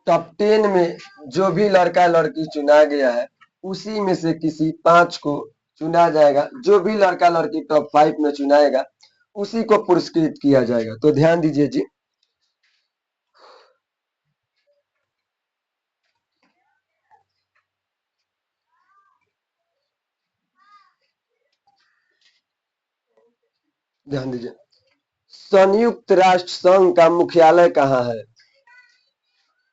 Top 10 में जो भी लड़का लड़की चुना गया है उसी में से किसी 5 को चुना जाएगा। जो भी लड़का लड़की टॉप 5 में चुनाएगा उसी को पुरस्कृत किया जाएगा। तो ध्यान दीजिए जी। ध्यान दीजिए। संयुक्त राष्ट्र संघ का मुख्यालय कहाँ है?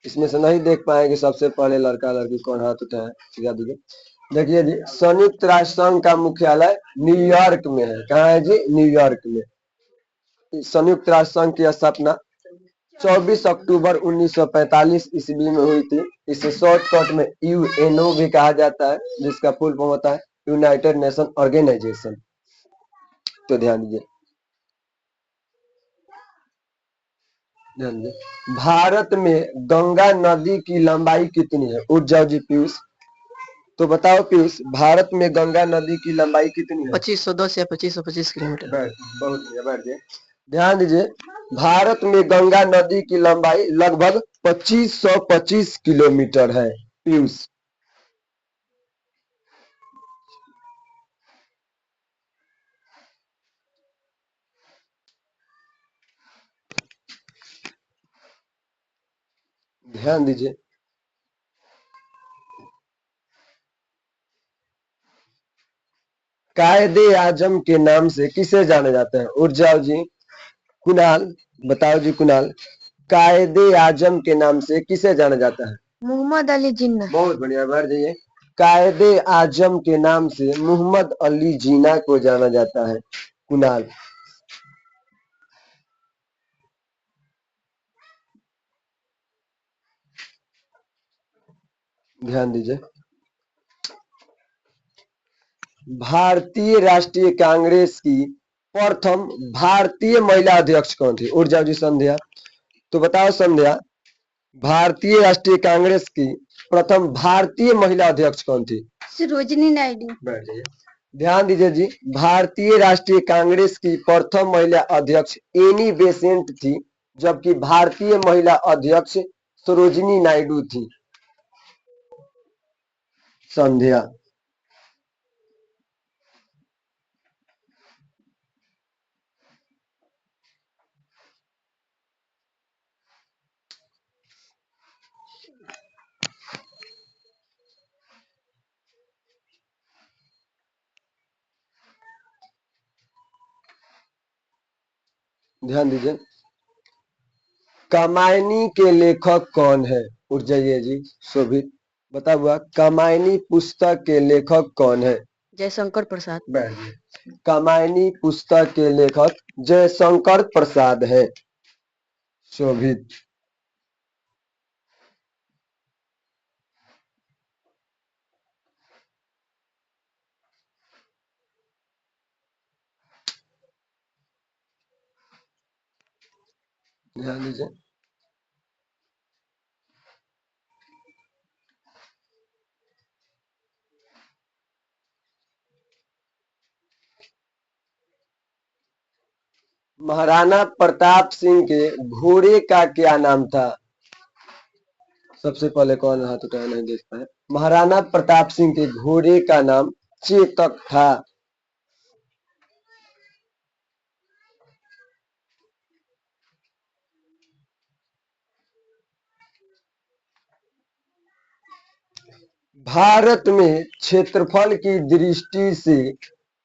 इसमें से नहीं देख पाएंगे सबसे पहले लड़का लड़की कौन हाथ उठाए, सिखा दीजिए। देखिए जी, संयुक्त राष्ट्र संघ का मुख्यालय न्यूयॉर्क में है। कहाँ है जी? न्यूयॉर्क में। संयुक्त राष्ट्र संघ की स्थापना 24 अक्टूबर 1945 ईस्वी में हुई थी। इसे शॉर्टकट में यूएनओ भी कहा जाता है, जिसका फुल फॉर्म होता है यूनाइटेड नेशन ऑर्गेनाइजेशन। तो ध्यान दीजिए। भारत में गंगा नदी की लंबाई कितनी है? उठ जाओ जी पीयूष। तो बताओ पीयूष, भारत में गंगा नदी की लंबाई कितनी है? 2510 या 2525 किलोमीटर। बहुत बढ़िया, बैठ गए। ध्यान दीजिए, भारत में गंगा नदी की लंबाई लगभग 2525 किलोमीटर है पीयूष। ध्यान दीजिए। कायदे आजम के नाम से किसे जाना जाता है? उठ जाओ जी कुणाल, बताओ जी कुणाल, कायदे आजम के नाम से किसे जाना जाता है? मोहम्मद अली जिन्ना। बहुत बढ़िया, बैठ जाइए। कायदे आजम के नाम से मोहम्मद अली जिन्ना को जाना जाता है कुणाल। ध्यान दीजिए। भारतीय राष्ट्रीय कांग्रेस की प्रथम भारतीय महिला अध्यक्ष कौन थी? उठ जाओ जी संध्या। तो बताओ संध्या, भारतीय राष्ट्रीय कांग्रेस की प्रथम भारतीय महिला अध्यक्ष कौन थी? सरोजिनी नायडू। बैठ जाइए। ध्यान दीजिए जी, भारतीय राष्ट्रीय कांग्रेस की प्रथम महिला अध्यक्ष एनी बेसेंट थी, जबकि भारतीय महिला अध्यक्ष सरोजिनी नायडू थी। संध्या। ध्यान दीजिए। कामायनी के लेखक कौन है? उठ जाइए जी शोभित, बता हुआ कामायनी पुस्तक के लेखक कौन है? जयशंकर प्रसाद। बैठ जाइए। कामायनी पुस्तक के लेखक जयशंकर प्रसाद है। शोभित। ध्यान दीजिए। महाराणा प्रताप सिंह के घोड़े का क्या नाम था? सबसे पहले कौन हाथ उठाया, नहीं देख पाए। महाराणा प्रताप सिंह के घोड़े का नाम चेतक था। भारत में क्षेत्रफल की दृष्टि से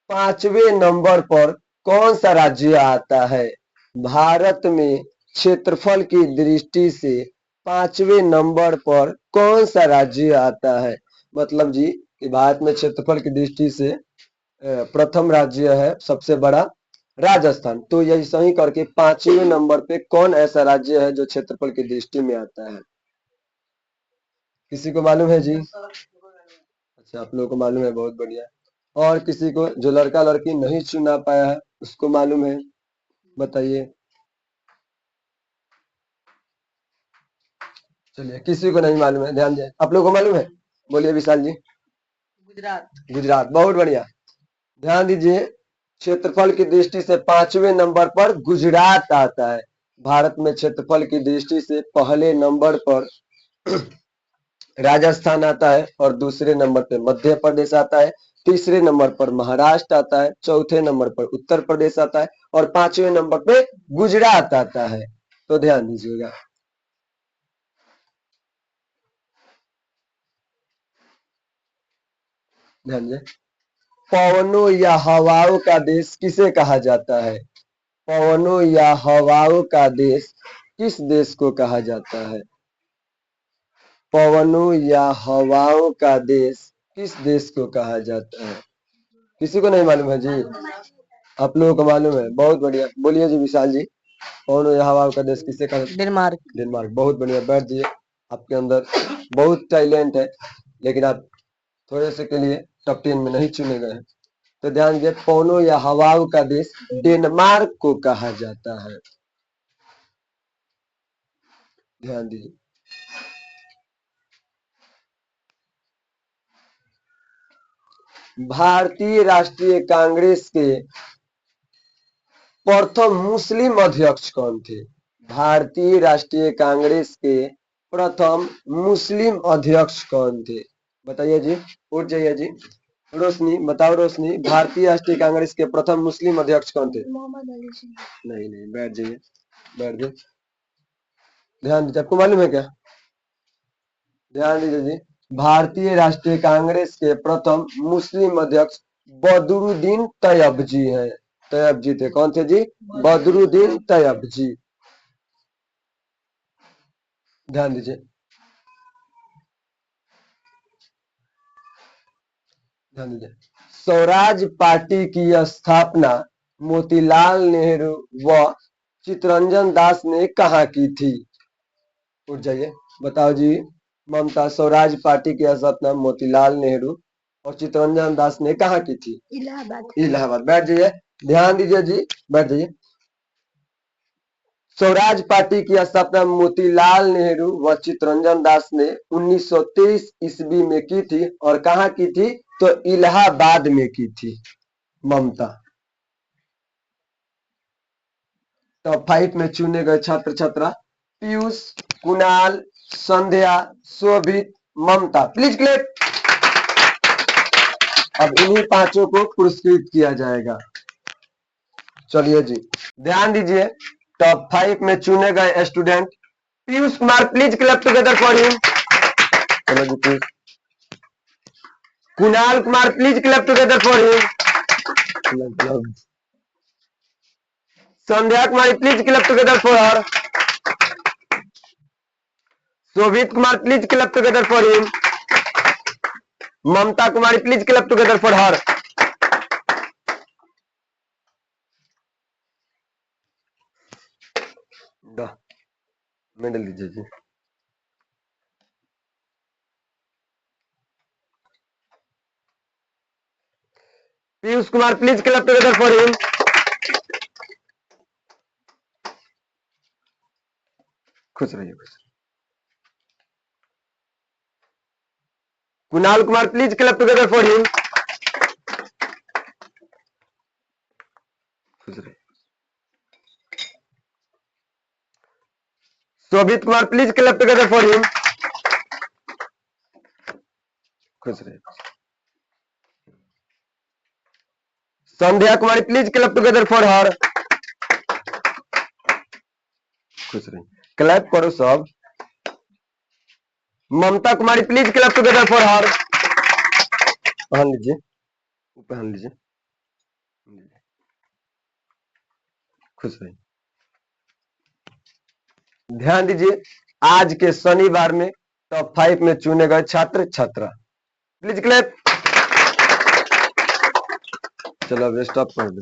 5वें नंबर पर कौन सा राज्य आता है? भारत में क्षेत्रफल की दृष्टि से 5वें नंबर पर कौन सा राज्य आता है? मतलब जी कि भारत में क्षेत्रफल की दृष्टि से प्रथम राज्य है सबसे बड़ा राजस्थान। तो यही सही करके 5वें नंबर पे कौन ऐसा राज्य है जो क्षेत्रफल की दृष्टि में आता है? किसी को मालूम है जी? अच्छा, आप लोगों को मालूम है, बहुत बढ़िया। और किसी को जो लड़का लड़की नहीं चुना पाया है उसको मालूम है? बताइए। चलिए, किसी को नहीं मालूम है, ध्यान दिए। आप लोगों को मालूम है? बोलिए विशाल जी। गुजरात। गुजरात, बहुत बढ़िया। ध्यान दीजिए, क्षेत्रफल की दृष्टि से 5वें नंबर पर गुजरात आता है। भारत में क्षेत्रफल की दृष्टि से पहले नंबर पर राजस्थान आता है और दूसरे नंबर पे मध्य प्रदेश आता है, तीसरे नंबर पर महाराष्ट्र आता है, चौथे नंबर पर उत्तर प्रदेश आता है और पांचवें नंबर पे गुजरात आता है। तो ध्यान दीजिएगा। ध्यान दीजिए, पवनों या हवाओं का देश किसे कहा जाता है? पवनों या हवाओं का देश किस देश को कहा जाता है? पवनों या हवाओं का देश किस देश को कहा जाता है? किसी को नहीं मालूम है जी? आप लोगों को मालूम है, बहुत बढ़िया। बोलिए जी विशाल जी, पवनों या हवाओं का देश किसे कहा? डेनमार्क। डेनमार्क। बहुत बढ़िया, बैठ जाइए। आपके अंदर बहुत टैलेंट है, लेकिन आप थोड़े से के लिए टॉप 10 में नहीं चुने गए हैं। तो ध्यान दीजिए, पवनों या हवाओं का देश डेनमार्क को कहा जाता है। ध्यान दीजिए। भारतीय राष्ट्रीय कांग्रेस के प्रथम मुस्लिम अध्यक्ष कौन थे? भारतीय राष्ट्रीय कांग्रेस के प्रथम मुस्लिम अध्यक्ष कौन थे? बताइए जी, उठ जाइए जी। रोशनी बताओ, रोशनी, भारतीय राष्ट्रीय कांग्रेस के प्रथम मुस्लिम अध्यक्ष कौन थे? मोहम्मद अली जिन्ना। नहीं, बैठ जाइए, बैठ जाइए। ध्यान दीजिए, आपको मालूम है क्या? ध्यान दीजिए जी, भारतीय राष्ट्रीय कांग्रेस के प्रथम मुस्लिम अध्यक्ष बदरुद्दीन तैयब जी हैं। तैयब जी थे। कौन थे जी? बदरुद्दीन तैयब जी। ध्यान दीजिए। ध्यान दीजिए, स्वराज पार्टी की स्थापना मोतीलाल नेहरू व चित्तरंजन दास ने कहाँ की थी? उठ जाइए, बताओ जी। ममता, स्वराज पार्टी की स्थापना मोतीलाल नेहरू और चित्तरंजन दास ने कहाँ की थी? इलाहाबाद। इलाहाबाद। बैठ जाइए, ध्यान दीजिए जी, बैठ जाइए। स्वराज पार्टी की स्थापना मोतीलाल नेहरू व चित्तरंजन दास ने 1923 ईस्वी में की थी और कहाँ की थी? तो इलाहाबाद में की थी ममता। टॉप 5 में चुने गए छात्र छात्रा पीयूष, कुणाल, संध्या, शोभित, ममता। Please clap. अब इन्हीं पांचों को पुरस्कृत किया जाएगा। चलिए जी, ध्यान दीजिए, टॉप 5 में चुने गए student Piyush Kumar. Please clap together for him. चलो जी, please. Kunal Kumar, please clap together for him. Sandhya Kumari, please clap together for her. Shobhit Kumar, please clap together for him. Mamta Kumari, please clap together for her. Medal दीजिए जी। Piyush Kumar, please clap together for him. खुश रहिए, खुश। Kunal Kumar, please clap together for him. खुश रहिए। Shobhit Kumar, please clap together for him. खुश रहिए। Sandhya Kumari, please clap together for her. खुश रहिए। क्लैप करो सब। Mamta Kumari, please clap together for her. पहन लीजिए, पहन लीजिए। खुश रहिए। ध्यान दीजिए, आज के शनिवार में टॉप 5 में चुने गए छात्र छात्रा। Please clap. चलो अब स्टॉप कर दो।